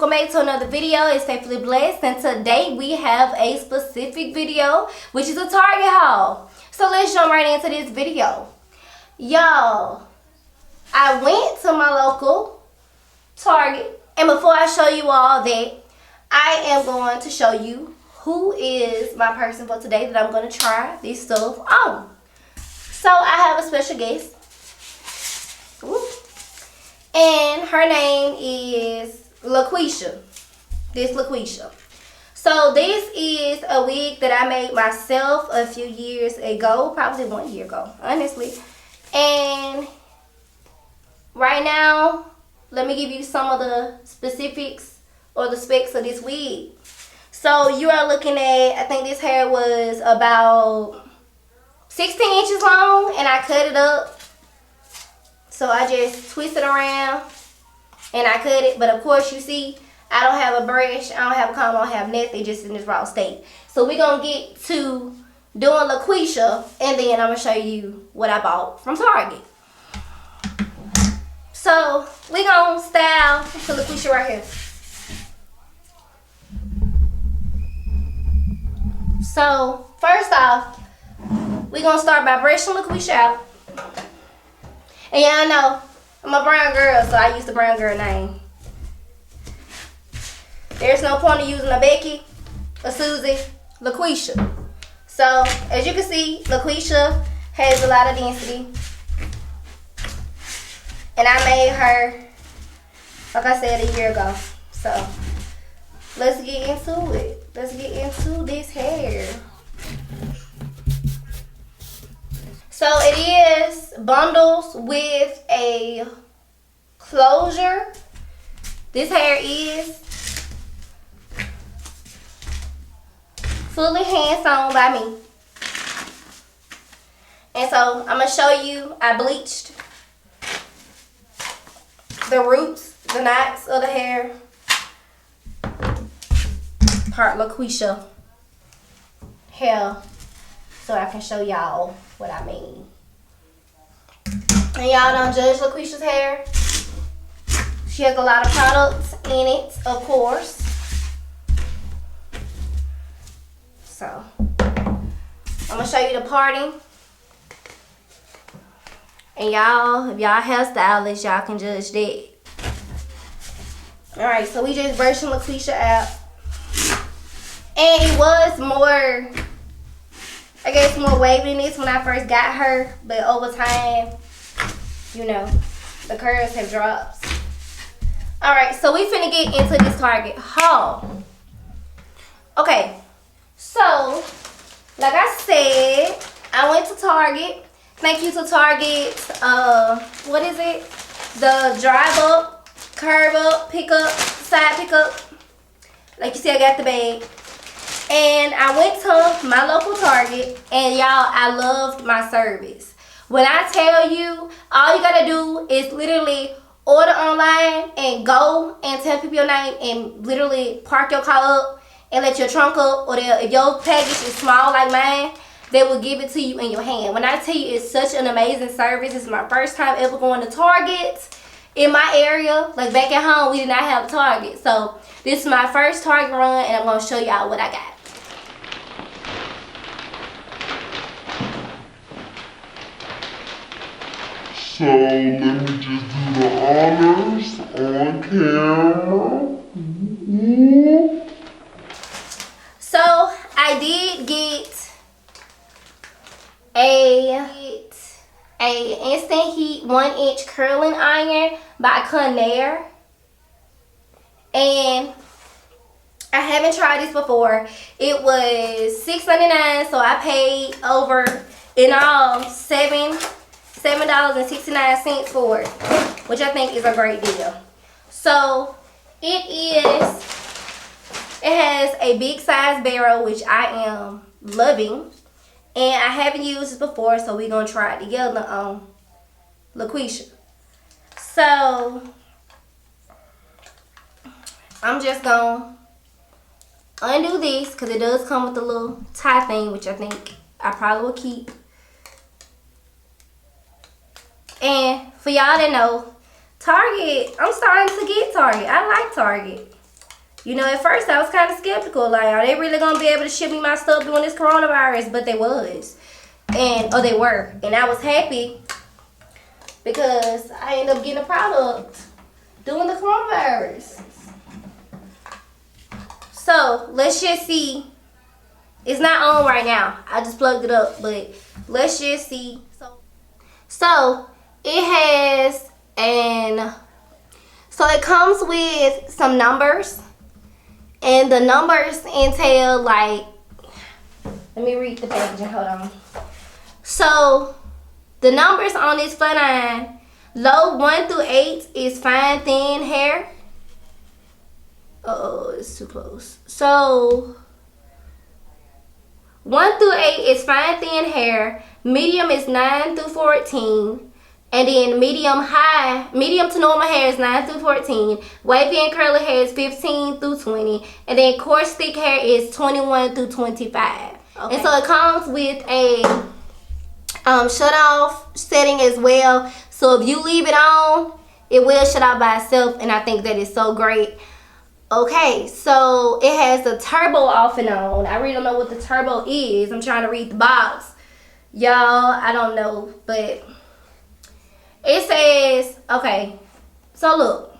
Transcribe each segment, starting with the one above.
welcome back to another video. It's Faithfully Blessed, and today we have a specific video, which is a Target haul. So let's jump right into this video. Y'all, I went to my local Target, and before I show you all that, I am going to show you who is my person for today that I'm going to try this stuff on. So I have a special guest. Ooh. And her name is LaQuisha. This LaQuisha. So this is a wig that I made myself a few years ago. Probably 1 year ago, honestly. And right now, let me give you some of the specifics or the specs of this wig. So you are looking at, I think this hair was about 16 inches long, and I cut it up. So I just twist it around and I cut it. But of course, you see, I don't have a brush, I don't have a comb, I don't have nothing, just in this raw state. So we're going to get to doing LaQuisha, and then I'm going to show you what I bought from Target. So we're going to style to LaQuisha right here. So first off, we're going to start by brushing LaQuisha out. And y'all know, I'm a brown girl, so I use the brown girl name. There's no point in using a Becky, a Susie, LaQuisha. So, as you can see, LaQuisha has a lot of density. And I made her, like I said, a year ago. So, let's get into it. Let's get into this hair. So it is bundles with a closure. This hair is fully hand sewn by me. And so I'm going to show you, I bleached the roots, the knots of the hair. Part LaQuisha hair, so I can show y'all what I mean. And y'all don't judge LaQuisha's hair. She has a lot of products in it, of course. So, I'm going to show you the parting. And y'all, if y'all hairstylists, y'all can judge that. Alright, so we just brushing LaQuisha out. And it was more, I guess, more wavy than this when I first got her. But over time, you know, the curls have dropped. Alright, so we finna get into this Target haul. Okay, so, like I said, I went to Target. Thank you to Target, what is it? The drive up, curve up, pick up, side pick up. Like you see, I got the bag. And I went to my local Target, and y'all, I loved my service. When I tell you, all you gotta do is literally order online and go and tell people your name and literally park your car up and let your trunk up, or if your package is small like mine, they will give it to you in your hand. When I tell you, it's such an amazing service. It's my first time ever going to Target in my area. Like back at home, we did not have Target. So this is my first Target run, and I'm going to show y'all what I got. So let me just do the honors on camera. So I did get a instant heat 1-inch curling iron by Conair. And I haven't tried this before. It was $6.99, so I paid over in all $7.69 for it, which I think is a great deal. So it has a big size barrel, which I am loving, and I haven't used this before, so we're gonna try it together on LaQuisha. So I'm just gonna undo this because it does come with a little tie thing, which I think I probably will keep. And for y'all that know, Target, I'm starting to get Target. I like Target. You know, at first I was kind of skeptical. Like, are they really going to be able to ship me my stuff during this coronavirus? But they was. They were. And I was happy because I ended up getting a product during the coronavirus. So, let's just see. It's not on right now. I just plugged it up. But let's just see. So it has so it comes with some numbers. And the numbers entail, like, let me read the packaging, hold on. So, the numbers on this flat iron, low 1 through 8 is fine, thin hair. Uh-oh, it's too close. So, 1 through 8 is fine, thin hair. Medium is 9 through 14. And then medium to normal hair is 9 through 14. Wavy and curly hair is 15 through 20. And then coarse thick hair is 21 through 25. Okay. And so it comes with a shut off setting as well. So if you leave it on, it will shut off by itself. And I think that is so great. Okay, so it has the turbo off and on. I really don't know what the turbo is. I'm trying to read the box. Y'all, I don't know, but it says, okay, so look.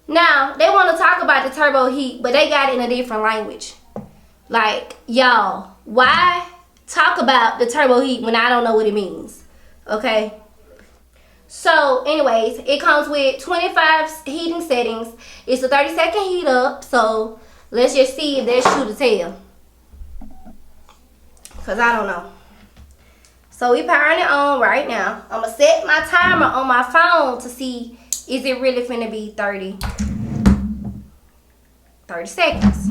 Now, they want to talk about the turbo heat, but they got it in a different language. Like, y'all, why talk about the turbo heat when I don't know what it means? Okay? So, anyways, it comes with 25 heating settings. It's a 30-second heat up, so let's just see if that's true to tell. Because I don't know. So we powering it on right now. I'm going to set my timer on my phone to see, is it really finna be 30 seconds.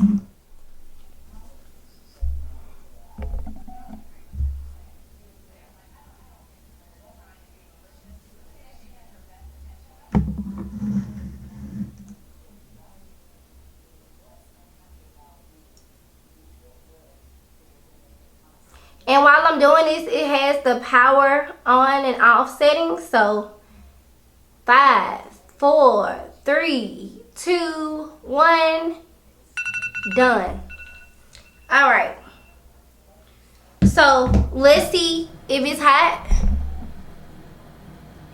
And while I'm doing this, it has the power on and off settings. So 5, 4, 3, 2, 1, done. All right. So let's see if it's hot.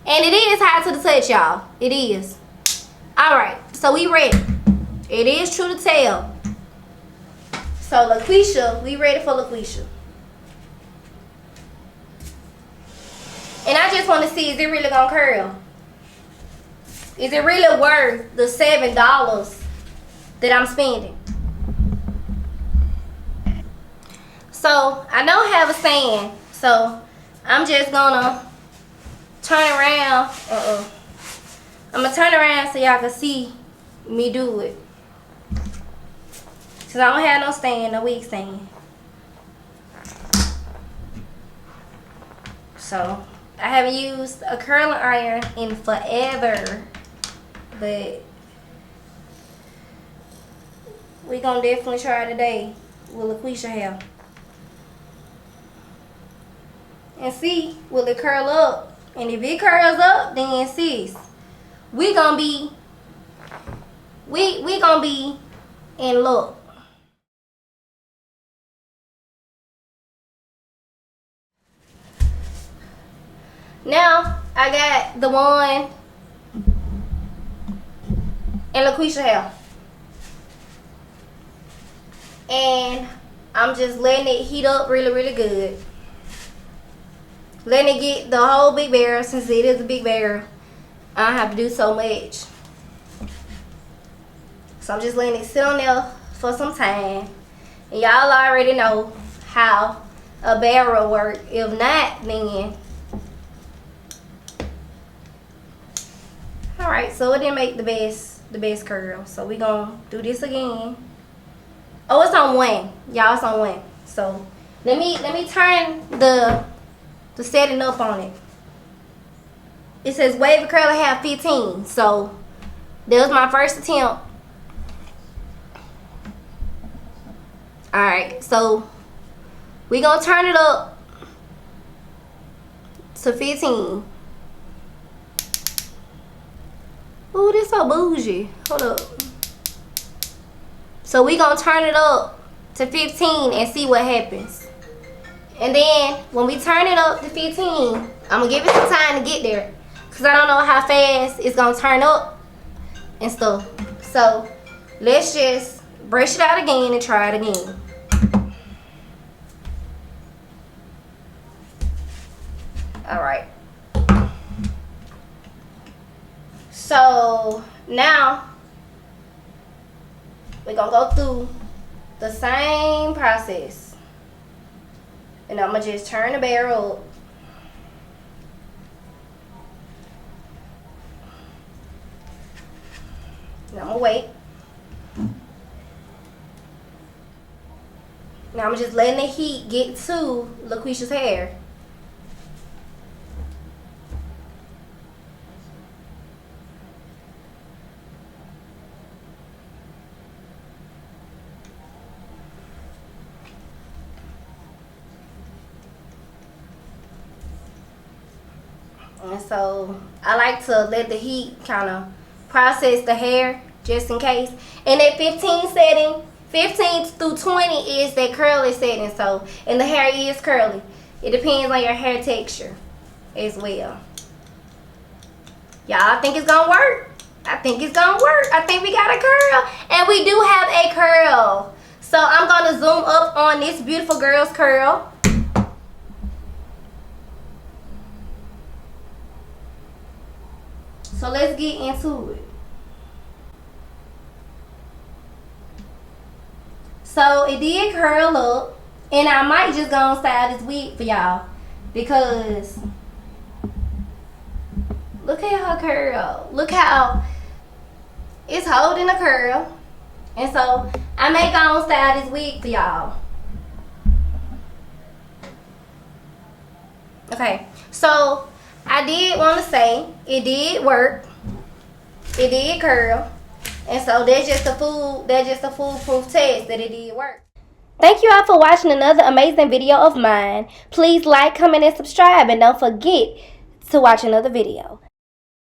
And it is hot to the touch, y'all. It is. All right. So we ready. It is true to tell. So LaQuisha, we ready for LaQuisha. And I just want to see, is it really going to curl? Is it really worth the $7 that I'm spending? So, I don't have a stand. So, I'm just going to turn around. I'm going to turn around so y'all can see me do it. Because I don't have no stand, no wig stand. So, I haven't used a curling iron in forever, but we're going to definitely try today with LaQuisha hair. And see, will it curl up? And if it curls up, then sis, we gonna be in luck. Now, I got the one in LaQuisha hair. And I'm just letting it heat up really, really good. Letting it get the whole big barrel, since it is a big barrel. I don't have to do so much. So I'm just letting it sit on there for some time. And y'all already know how a barrel works. If not, then... Alright, so it didn't make the best curl. So we gonna do this again. Oh, it's on 1. Y'all, it's on 1. So let me turn the setting up on it. It says wavy curly hair 15. So that was my first attempt. Alright, so we gonna turn it up to 15. Ooh, this so bougie. Hold up. So we gonna turn it up to 15 and see what happens. And then when we turn it up to 15, I'm gonna give it some time to get there, cause I don't know how fast it's gonna turn up and stuff. So let's just brush it out again and try it again. All right. So now we're gonna go through the same process, and I'm gonna just turn the barrel up. Now I'm gonna wait. Now I'm just letting the heat get to LaQuisha's hair. And so I like to let the heat kind of process the hair just in case. And that 15 setting, 15 through 20 is that curly setting. So, and the hair is curly. It depends on your hair texture as well. Y'all think it's gonna work? I think it's gonna work. I think we got a curl. And we do have a curl. So I'm gonna zoom up on this beautiful girl's curl. So let's get into it. So it did curl up, and I might just go and style this wig for y'all, because look at her curl. Look how it's holding a curl. And so I may go and style this wig for y'all. Okay, so I did want to say it did work. It did curl. And so that's just a foolproof test that it did work. Thank you all for watching another amazing video of mine. Please like, comment, and subscribe, and don't forget to watch another video.